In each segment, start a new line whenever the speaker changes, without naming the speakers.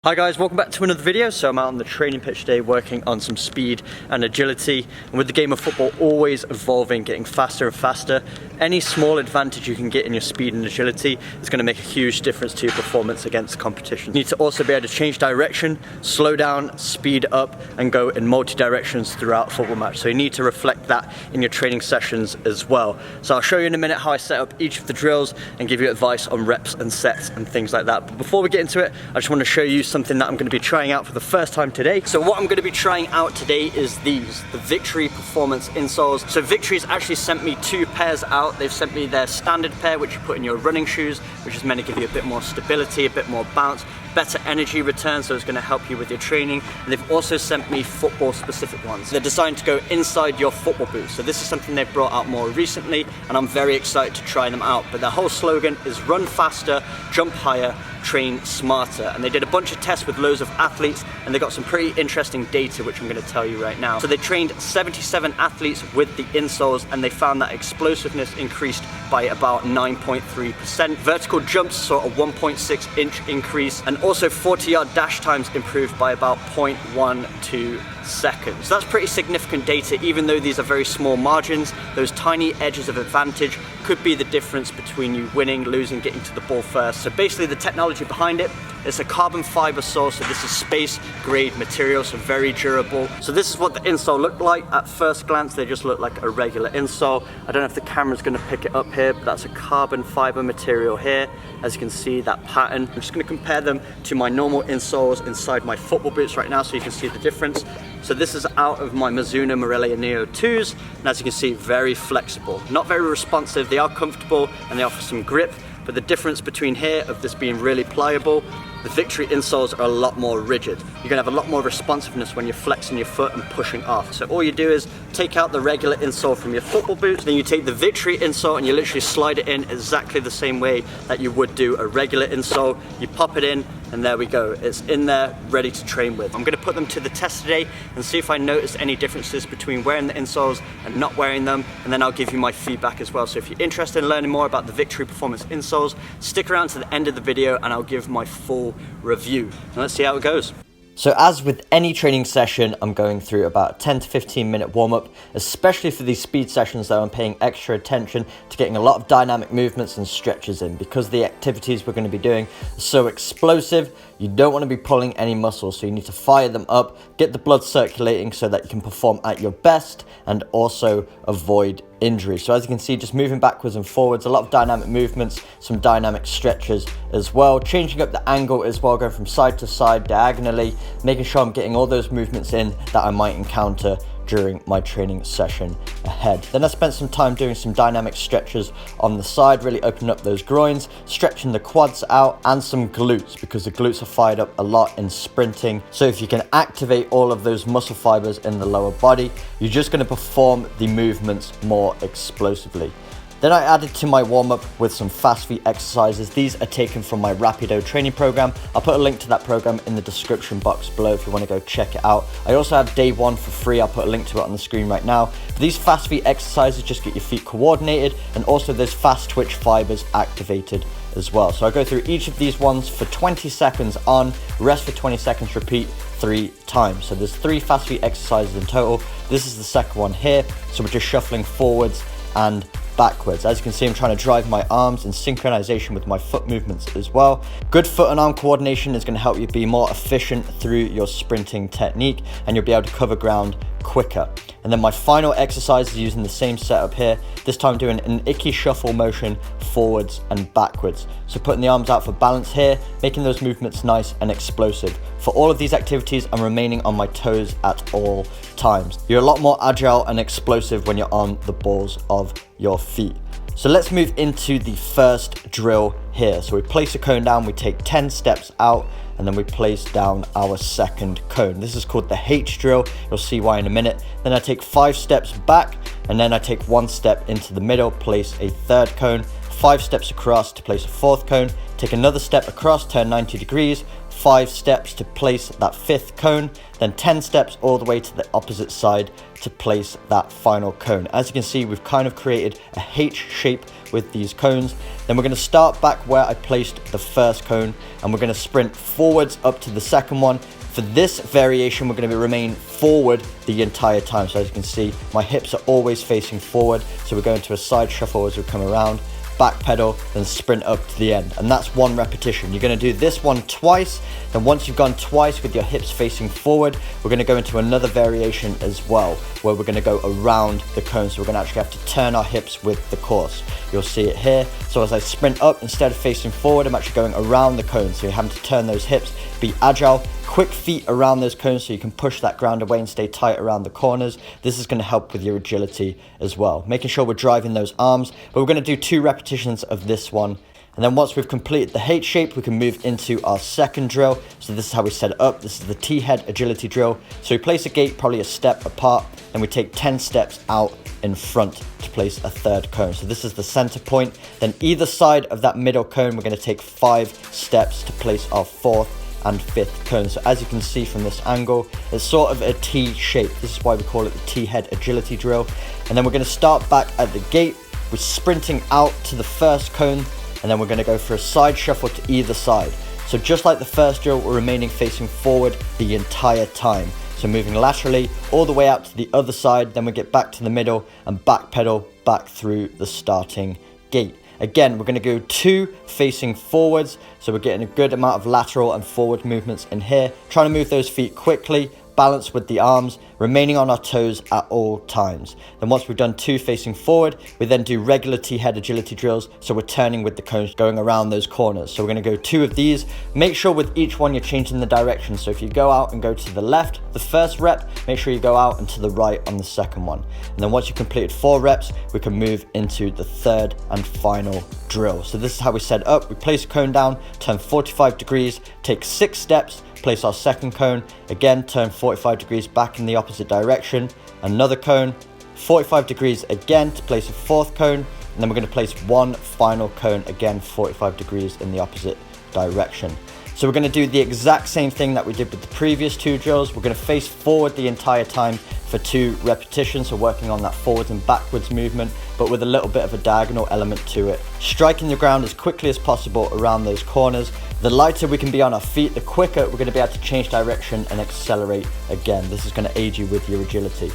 Hi guys, welcome back to another video. So I'm out on the training pitch today working on some speed and agility, and with the game of football always evolving, getting faster and faster, any small advantage you can get in your speed and agility is going to make a huge difference to your performance against competition. You need to also be able to change direction, slow down, speed up, and go in multi-directions throughout a football match. So you need to reflect that in your training sessions as well. So I'll show you in a minute how I set up each of the drills and give you advice on reps and sets and things like that. But before we get into it, I just want to show you something that I'm going to be trying out for the first time today. So what I'm going to be trying out today is the Victory Performance insoles. So Victory's actually sent me two pairs out. They've sent me their standard pair, which you put in your running shoes, which is meant to give you a bit more stability, a bit more bounce, better energy return, so it's going to help you with your training. And they've also sent me football specific ones. They're designed to go inside your football boots. So this is something they've brought out more recently, and I'm very excited to try them out. But their whole slogan is run faster, jump higher, train smarter. And they did a bunch of tests with loads of athletes, and they got some pretty interesting data, which I'm going to tell you right now. So they trained 77 athletes with the insoles, and they found that explosiveness increased by about 9.3%. Vertical jumps saw a 1.6 inch increase, and also 40-yard dash times improved by about 0.12 seconds. So that's pretty significant data. Even though these are very small margins, those tiny edges of advantage could be the difference between you winning, losing, getting to the ball first. So basically the technology behind it, it's a carbon fiber sole, so this is space grade material, so very durable. So this is what the insole looked like. At first glance, they just look like a regular insole. I don't know if the camera's gonna pick it up here, but that's a carbon fiber material here. As you can see, that pattern. I'm just gonna compare them to my normal insoles inside my football boots right now so you can see the difference. So this is out of my Mizuno Morelia Neo 2s, and as you can see, very flexible. Not very responsive, they are comfortable and they offer some grip, but the difference between here of this being really pliable, the Victory insoles are a lot more rigid. You're gonna have a lot more responsiveness when you're flexing your foot and pushing off. So all you do is take out the regular insole from your football boots, then you take the Victory insole and you literally slide it in exactly the same way that you would do a regular insole. You pop it in, and there we go. It's in there, ready to train with. I'm gonna put them to the test today and see if I notice any differences between wearing the insoles and not wearing them, and then I'll give you my feedback as well. So if you're interested in learning more about the Victory Performance insoles, stick around to the end of the video and I'll give my full review. And let's see how it goes. So as with any training session, I'm going through about a 10 to 15 minute warm-up, especially for these speed sessions though. I'm paying extra attention to getting a lot of dynamic movements and stretches in, because the activities we're going to be doing are so explosive. You don't want to be pulling any muscles, so you need to fire them up, get the blood circulating so that you can perform at your best and also avoid injury. So as you can see, just moving backwards and forwards, a lot of dynamic movements, some dynamic stretches as well, changing up the angle as well, going from side to side diagonally, making sure I'm getting all those movements in that I might encounter during my training session ahead. Then I spent some time doing some dynamic stretches on the side, really opening up those groins, stretching the quads out, and some glutes, because the glutes are fired up a lot in sprinting. So if you can activate all of those muscle fibers in the lower body, you're just going to perform the movements more explosively. Then I added to my warm-up with some fast feet exercises. These are taken from my Rapido training program. I'll put a link to that program in the description box below if you want to go check it out. I also have day one for free. I'll put a link to it on the screen right now. These fast feet exercises just get your feet coordinated, and also there's fast twitch fibers activated as well. So I go through each of these ones for 20 seconds on, rest for 20 seconds, repeat 3 times. So there's 3 fast feet exercises in total. This is the second one here. So we're just shuffling forwards and backwards. As you can see, I'm trying to drive my arms in synchronization with my foot movements as well. Good foot and arm coordination is going to help you be more efficient through your sprinting technique, and you'll be able to cover ground quicker. And then my final exercise is using the same setup here, this time doing an icky shuffle motion forwards and backwards. So putting the arms out for balance here, making those movements nice and explosive. For all of these activities, I'm remaining on my toes at all times. You're a lot more agile and explosive when you're on the balls of your feet. So let's move into the first drill here. So we place a cone down, we take 10 steps out, and then we place down our second cone. This is called the H drill. You'll see why in a minute. Then I take 5 steps back, and then I take 1 step into the middle, place a third cone, 5 steps across to place a fourth cone, take another step across, turn 90 degrees, 5 steps to place that 5th cone, then 10 steps all the way to the opposite side to place that final cone. As you can see, we've kind of created a H shape with these cones. Then we're going to start back where I placed the first cone, and we're going to sprint forwards up to the second one. For this variation, we're going to remain forward the entire time. So as you can see, my hips are always facing forward. So we're going to a side shuffle as we come around, back pedal, then sprint up to the end. And that's 1 repetition. You're going to do this one twice. Then once you've gone twice with your hips facing forward, we're going to go into another variation as well, where we're going to go around the cone. So we're going to actually have to turn our hips with the course. You'll see it here. So as I sprint up, instead of facing forward, I'm actually going around the cone. So you're having to turn those hips, be agile, quick feet around those cones so you can push that ground away and stay tight around the corners. This is going to help with your agility as well, making sure we're driving those arms. But we're going to do 2 repetitions of this one. And then once we've completed the H shape, we can move into our second drill. So this is how we set it up. This is the T-head agility drill. So we place a gate probably a step apart, and we take 10 steps out in front to place a 3rd cone. So this is the center point. Then either side of that middle cone, we're going to take 5 steps to place our 4th and 5th cone. So as you can see from this angle, it's sort of a T shape. This is why we call it the T-head agility drill. And then we're going to start back at the gate. We're sprinting out to the first cone, and then we're going to go for a side shuffle to either side. So just like the first drill, we're remaining facing forward the entire time. So moving laterally all the way out to the other side, then we get back to the middle and back pedal back through the starting gate. Again, we're going to go 2 facing forwards, so we're getting a good amount of lateral and forward movements in here. Trying to move those feet quickly, balance with the arms, remaining on our toes at all times. Then once we've done 2 facing forward, we then do regular T-head agility drills, so we're turning with the cones going around those corners. So we're going to go 2 of these. Make sure with each one you're changing the direction. So if you go out and go to the left, the first rep, make sure you go out and to the right on the second one. And then once you've completed 4 reps, we can move into the 3rd and final drill. So this is how we set it up. We place a cone down, turn 45 degrees, take 6 steps, place our second cone, again turn 45 degrees back in the opposite direction, another cone, 45 degrees again to place a 4th cone, and then we're going to place 1 final cone, again 45 degrees in the opposite direction. So we're going to do the exact same thing that we did with the previous 2 drills. We're going to face forward the entire time for 2 repetitions, so working on that forwards and backwards movement, but with a little bit of a diagonal element to it. Striking the ground as quickly as possible around those corners. The lighter we can be on our feet, the quicker we're going to be able to change direction and accelerate again. This is going to aid you with your agility.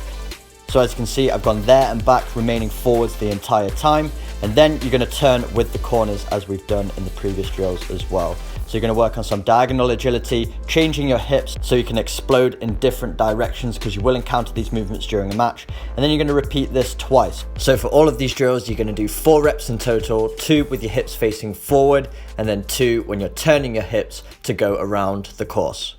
So as you can see, I've gone there and back, remaining forwards the entire time. And then you're going to turn with the corners as we've done in the previous drills as well. So you're going to work on some diagonal agility, changing your hips so you can explode in different directions, because you will encounter these movements during a match. And then you're going to repeat this twice. So for all of these drills, you're going to do 4 reps in total, 2 with your hips facing forward, and then 2 when you're turning your hips to go around the course.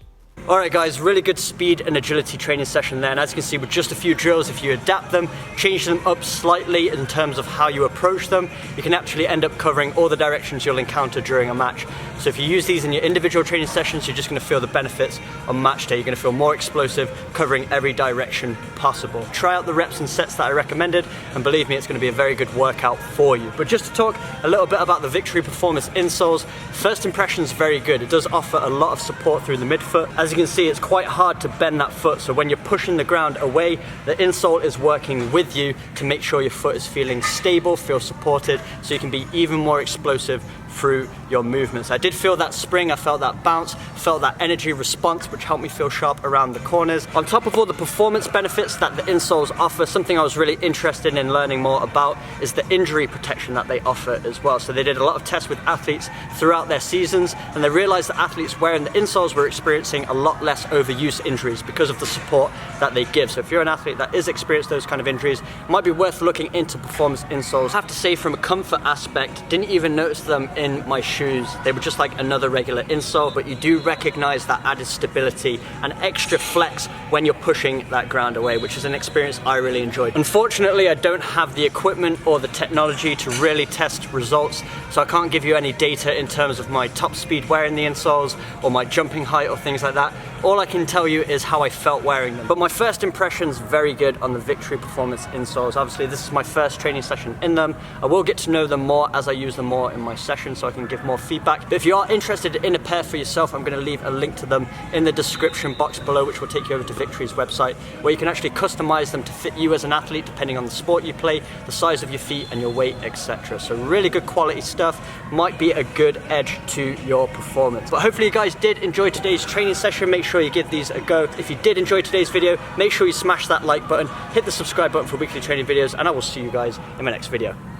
Alright guys, really good speed and agility training session there, and as you can see with just a few drills, if you adapt them, change them up slightly in terms of how you approach them, you can actually end up covering all the directions you'll encounter during a match. So if you use these in your individual training sessions, you're just going to feel the benefits on match day. You're going to feel more explosive, covering every direction possible. Try out the reps and sets that I recommended, and believe me, it's going to be a very good workout for you. But just to talk a little bit about the Victory Performance insoles, first impression's very good. It does offer a lot of support through the midfoot. As you can see, it's quite hard to bend that foot, so when you're pushing the ground away, the insole is working with you to make sure your foot is feeling stable, feel supported, so you can be even more explosive through your movements. I did feel that spring, I felt that bounce, felt that energy response, which helped me feel sharp around the corners. On top of all the performance benefits that the insoles offer, something I was really interested in learning more about is the injury protection that they offer as well. So they did a lot of tests with athletes throughout their seasons, and they realized that athletes wearing the insoles were experiencing a lot less overuse injuries because of the support that they give. So if you're an athlete that is experiencing those kind of injuries, it might be worth looking into performance insoles. I have to say, from a comfort aspect, didn't even notice them in my shoes. They were just like another regular insole, but you do recognize that added stability and extra flex when you're pushing that ground away, which is an experience I really enjoyed. Unfortunately, I don't have the equipment or the technology to really test results, so I can't give you any data in terms of my top speed wearing the insoles or my jumping height or things like that. All I can tell you is how I felt wearing them. But my first impression's very good on the Victory Performance insoles. Obviously, this is my first training session in them. I will get to know them more as I use them more in my sessions so I can give more feedback. But if you are interested in a pair for yourself, I'm going to leave a link to them in the description box below, which will take you over to Victory's website, where you can actually customize them to fit you as an athlete depending on the sport you play, the size of your feet and your weight, etc. So really good quality stuff, might be a good edge to your performance. But hopefully you guys did enjoy today's training session. Make sure you give these a go. If you did enjoy today's video, make sure you smash that like button, hit the subscribe button for weekly training videos, and I will see you guys in my next video.